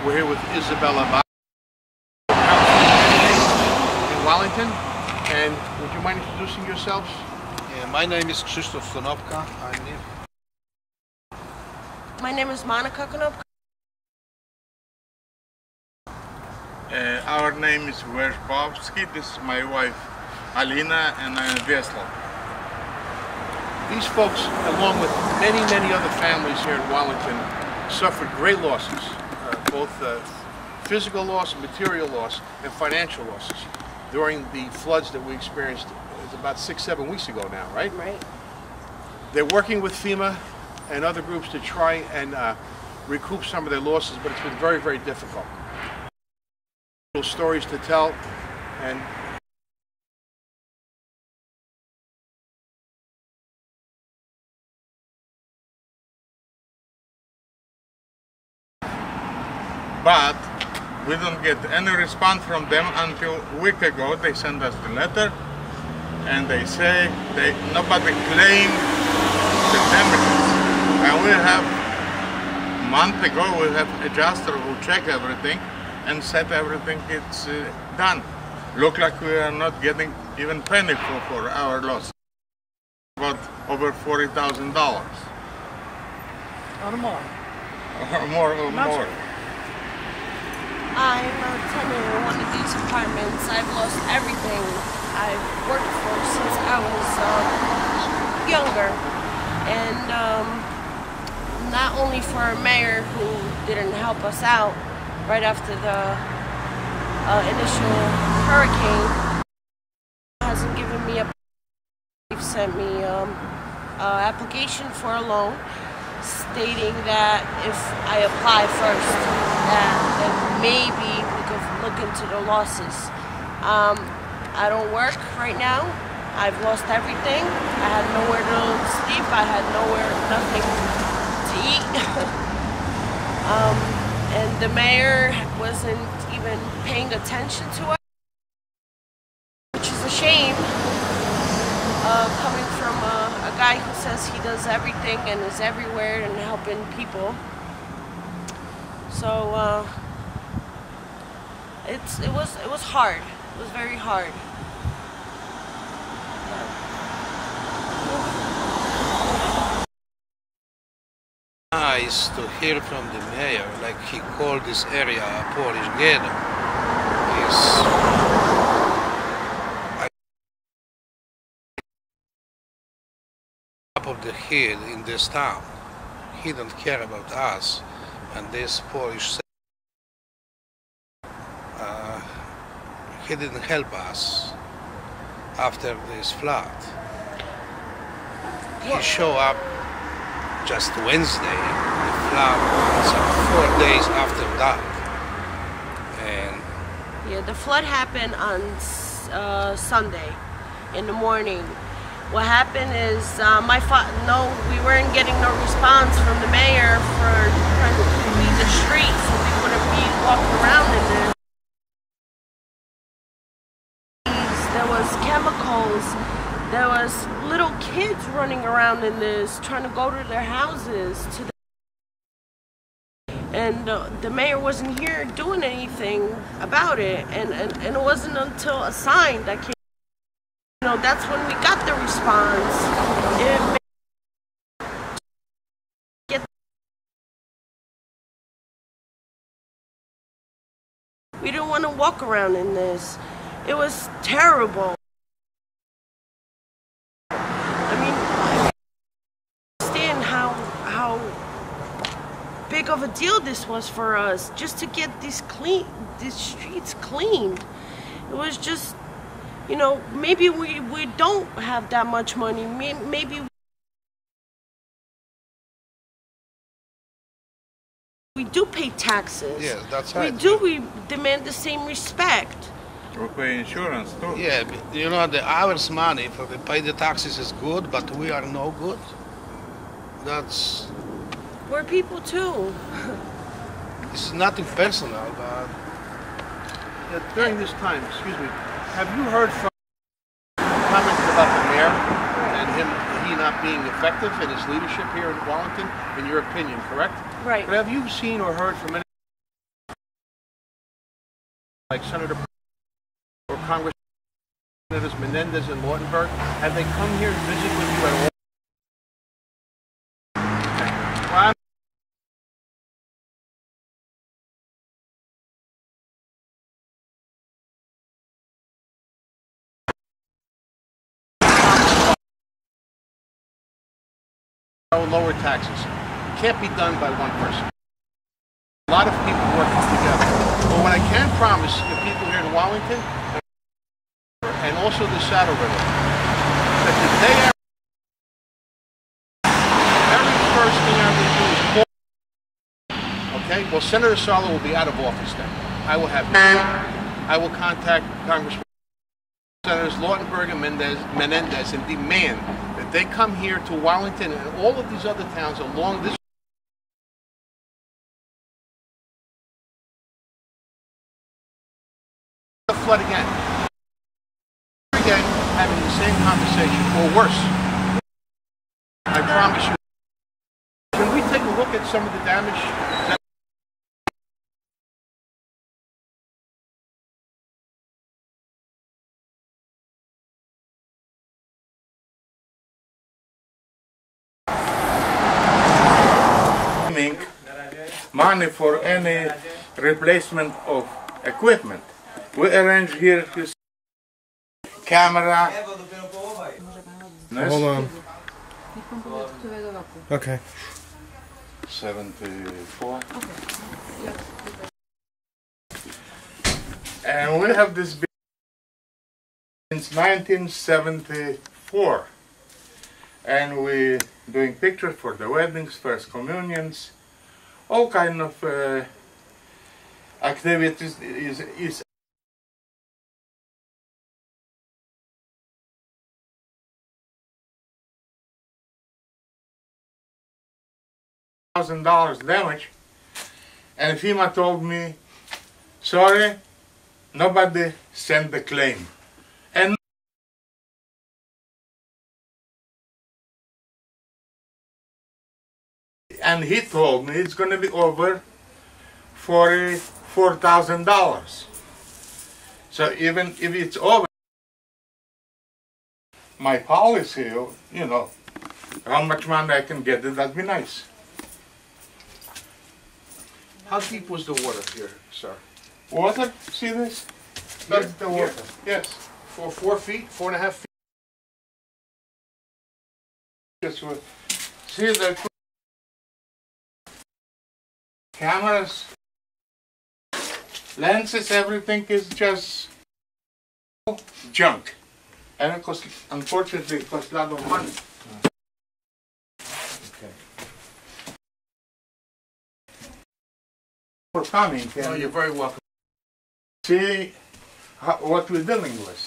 We're here with Isabella in Wellington, and would you mind introducing yourselves? My name is Krzysztof Konopka. My name is Monica Konopka. Our name is Werzbowski. This is my wife Alina, and I'm Vyacheslav. These folks, along with many other families here in Wellington, suffered great losses, both physical loss, material loss, and financial losses during the floods that we experienced. It was about 6-7 weeks ago now, right? Right. They're working with FEMA and other groups to try and recoup some of their losses, but it's been very difficult. Stories to tell, and But we don't get any response from them until a week ago. They sent us the letter, and they say nobody claimed the damages. And we have a month ago we have adjuster who check everything and said everything is done. Look like we are not getting even penny for our loss. About over $40,000. Or more. Or more. I'm a tenant in one of these apartments. I've lost everything I've worked for since I was younger. And not only for a mayor who didn't help us out right after the initial hurricane, hasn't given me a. They've sent me an application for a loan, stating that if I apply first, that maybe we could look into the losses. I don't work right now. I've lost everything. I had nowhere to sleep. I had nothing to eat. And the mayor wasn't even paying attention to us, which is a shame. Coming from a guy who says he does everything and is everywhere and helping people. So it was hard. It was very hard. Nice to hear from the mayor, like he called this area a Polish ghetto. Top of the hill in this town. He don't care about us and this Polish. He didn't help us after this flood. He showed up just Wednesday. The flood was 4 days after that. And yeah, the flood happened on Sunday in the morning. What happened is we weren't getting no response from the mayor for trying to clean the streets so we wouldn't be walking around in there. There was chemicals. There was little kids running around in this, trying to go to their houses. And the mayor wasn't here doing anything about it. And it wasn't until a sign that came. You know, that's when we got the response. We didn't want to walk around in this. It was terrible. I mean, I understand how big of a deal this was for us just to get these streets cleaned. It was just, you know, maybe we don't have that much money. Maybe we do pay taxes. yes, that's right. We demand the same respect. We pay insurance too. Yeah, but, you know, ours money for the pay the taxes is good, but we are no good. That's. We're people too. It's nothing personal, but. During this time, excuse me, have you heard from comments about the mayor and he not being effective in his leadership here in Wellington, in your opinion, correct? Right. But have you seen or heard from any like Senator or Congress Senators Menendez and Lautenberg, have they come here to visit with you at all? Well, lower taxes. Can't be done by one person. A lot of people working together. But what I can promise the people here in Wallington and also the Saddle River, that the day every first thing I'm going to do is call. Okay? Well, Senator Salo will be out of office then. I will have I will contact Congressman Senators Lautenberg and Menendez and demand that they come here to Wallington and all of these other towns along this flood again. Again, having the same conversation, or worse. I promise you. Can we take a look at some of the damage? Money for any replacement of equipment. We arrange here this camera. Hold on. Okay. 74. And we have this building since 1974. And we're doing pictures for the weddings, first communions, all kind of activities is $1,000 damage, and FEMA told me, sorry, nobody sent the claim. And he told me it's going to be over $4,000. So even if it's over, my policy, you know, how much money I can get, that'd be nice. How deep was the water here, sir? Water? See this? That's the water. Yes. 4 feet, 4.5 feet. Just see the cameras, lenses, everything is just junk. And it costs, unfortunately, it costs a lot of money. Okay. For coming, Oh, you're very welcome. see what we're dealing with.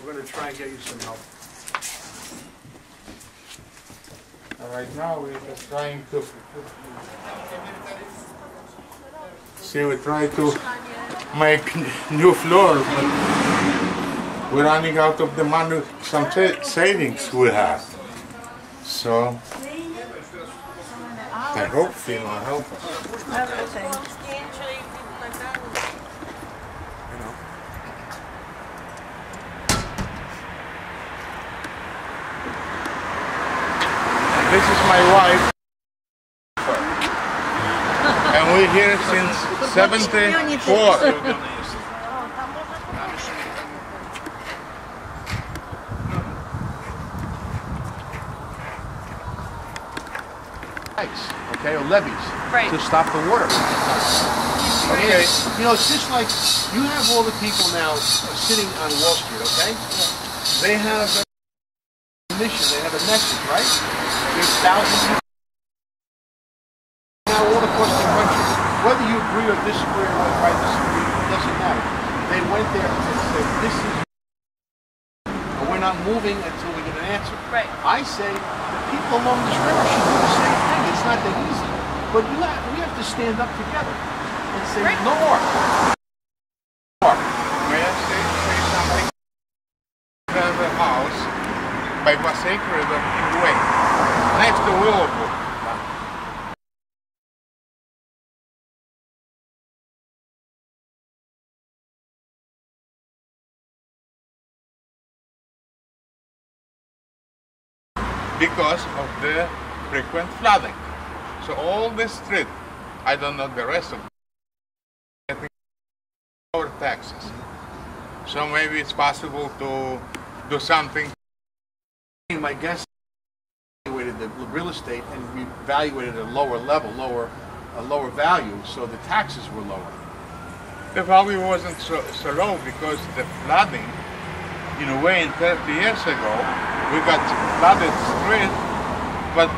We're going to try and get you some help. Right now we're just trying to see, we try to make new floors, but we're running out of the money, some savings we have. So I hope FEMA will help us. This is my wife, and we're here since '74. Okay, or levees Right. to stop the water. Okay, you know, it's just like you have all the people now sitting on Wall Street. Okay, they have a mission, they have a message, right? There's thousands of now all across the country. Whether you agree or disagree or whether I disagree, it doesn't matter. They went there and said, this is, and we're not moving until we get an answer. Right. I say the people along this river should do the same thing. It's not that easy. But we have to stand up together and say, Right. no more. May I say something? There's a house by Passaic River in Wayne, next to Willowbrook. because of the frequent flooding. So all this street, I don't know the rest of it, I think lower taxes. So maybe it's possible to do something. My guess evaluated the real estate and evaluated at a lower level, a lower value, so the taxes were lower. The value wasn't so low because the flooding, in a way, in 30 years ago, we got flooded street, but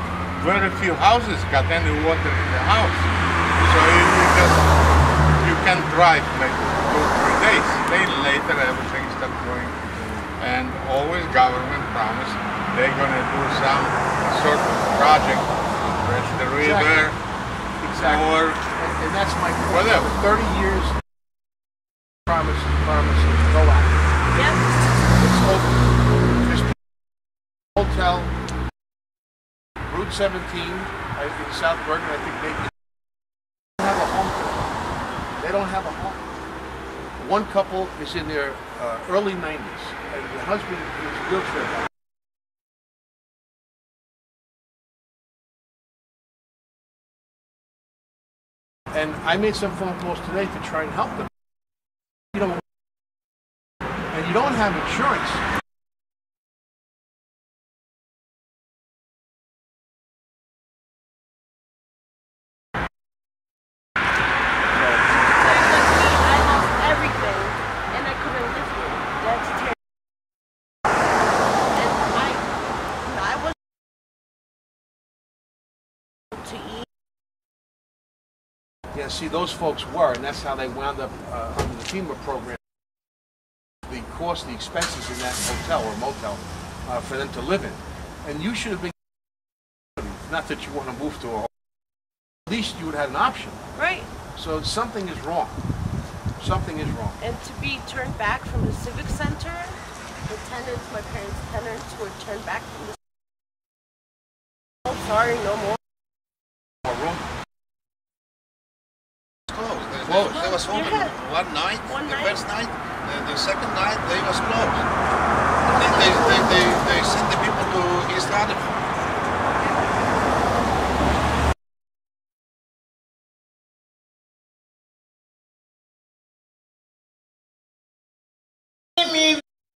very few houses got any water in the house. So you can drive like 2-3 days. Then later everything starts going, and always government promised they're gonna do some sort of project to bridge the river, or And that's my point. whatever. For 30 years, promises, go out. Yep. It's open. There's hotel, Route 17 in South Bergen, I think maybe they don't have a home. They don't have a home. One couple is in their early 90s, and the husband is wheelchair bound. And I made some phone calls today to try and help them. You know, and you don't have insurance. I lost everything, and I couldn't live here. That's terrible. And I was to eat. Yeah, see, those folks were, and that's how they wound up under the FEMA program. The cost, the expenses in that hotel or motel for them to live in. And you should have been, not that you want to move to a hotel, at least you would have an option. Right. So something is wrong. Something is wrong. And to be turned back from the Civic Center, the tenants, my parents' tenants, were turned back from the. Oh, sorry, no more. More room. Closed. Closed. They was open Yeah. one night. One the night. first night, the second night they was closed. They sent the people to East Rutherford.